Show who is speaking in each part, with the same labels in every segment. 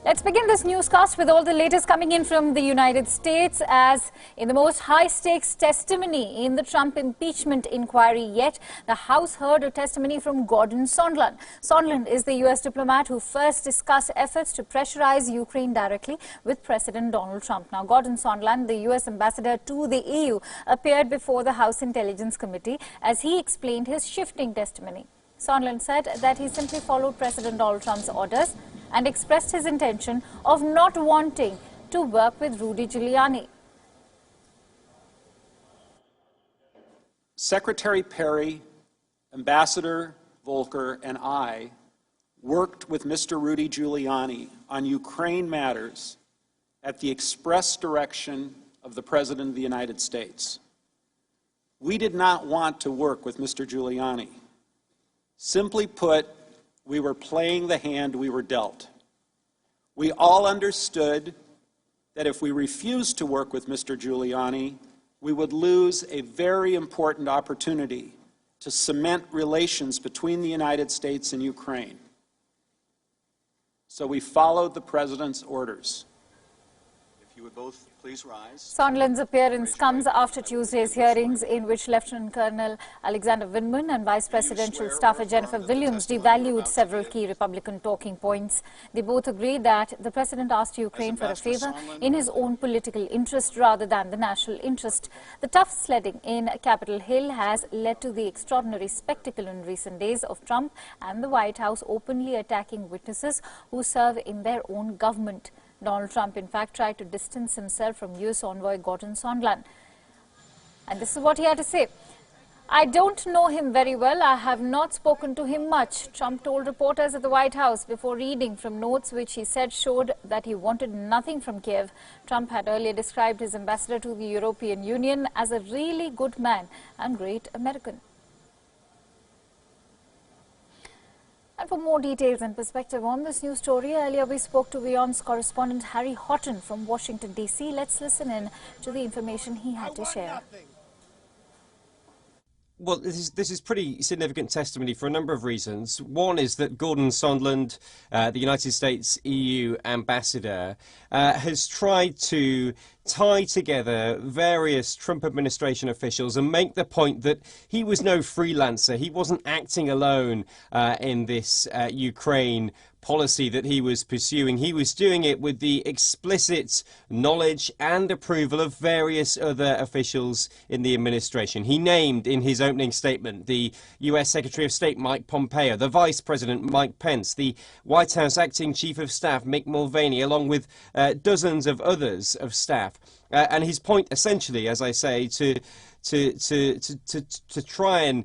Speaker 1: Let's begin this newscast with all the latest coming in from the United States, as in the most high-stakes testimony in the Trump impeachment inquiry yet, the House heard a testimony from Gordon Sondland. Sondland is the U.S. diplomat who first discussed efforts to pressurize Ukraine directly with President Donald Trump. Now, Gordon Sondland, the U.S. ambassador to the EU, appeared before the House Intelligence Committee as he explained his shifting testimony. Sondland said that he simply followed President Donald Trump's orders and expressed his intention of not wanting to work with Rudy Giuliani.
Speaker 2: Secretary Perry, Ambassador Volker, and I worked with Mr. Rudy Giuliani on Ukraine matters at the express direction of the President of the United States. We did not want to work with Mr. Giuliani. Simply put, we were playing the hand we were dealt. We all understood that if we refused to work with Mr. Giuliani, we would lose a very important opportunity to cement relations between the United States and Ukraine. So we followed the President's orders. If you would both please rise.
Speaker 1: Sondland's appearance comes after Tuesday's hearings in which Lieutenant Colonel Alexander Vindman and Vice Presidential Staffer Jennifer Williams devalued several key Republican talking points. They both agreed that the President asked Ukraine for a favor in his own political interest rather than the national interest. The tough sledding in Capitol Hill has led to the extraordinary spectacle in recent days of Trump and the White House openly attacking witnesses who serve in their own government. Donald Trump, in fact, tried to distance himself from U.S. envoy Gordon Sondland. And this is what he had to say. "I don't know him very well. I have not spoken to him much," Trump told reporters at the White House before reading from notes which he said showed that he wanted nothing from Kiev. Trump had earlier described his ambassador to the European Union as a really good man and great American. And for more details and perspective on this news story, earlier we spoke to Wion's correspondent Harry Houghton from Washington, D.C. Let's listen in to the information he had to share.
Speaker 3: Well, this is pretty significant testimony for a number of reasons. One is that Gordon Sondland, the United States EU ambassador, has tried to tie together various Trump administration officials and make the point that he was no freelancer. He wasn't acting alone in this Ukraine policy that he was pursuing. He was doing it with the explicit knowledge and approval of various other officials in the administration. He named in his opening statement the US Secretary of State Mike Pompeo, the Vice President Mike Pence, the White House Acting Chief of Staff Mick Mulvaney, along with dozens of others of staff. And his point, essentially, as I say, to try and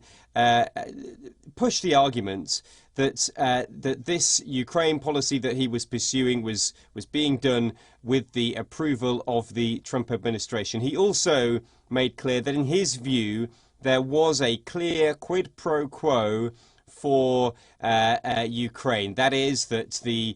Speaker 3: push the argument that that this Ukraine policy that he was pursuing was being done with the approval of the Trump administration. He also made clear that in his view there was a clear quid pro quo for Ukraine. That is, that the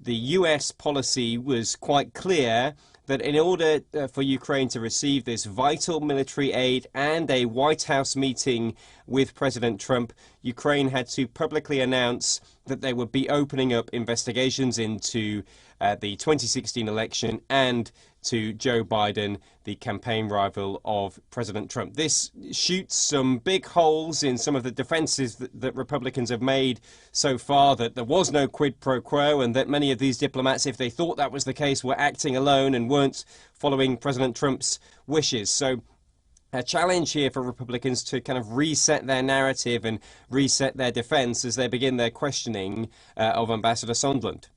Speaker 3: US policy was quite clear that in order for Ukraine to receive this vital military aid and a White House meeting with President Trump, Ukraine had to publicly announce that they would be opening up investigations into the 2016 election and to Joe Biden, the campaign rival of President Trump. This shoots some big holes in some of the defenses that Republicans have made so far, that there was no quid pro quo and that many of these diplomats, if they thought that was the case, were acting alone and weren't following President Trump's wishes. So a challenge here for Republicans to kind of reset their narrative and reset their defense as they begin their questioning of Ambassador Sondland.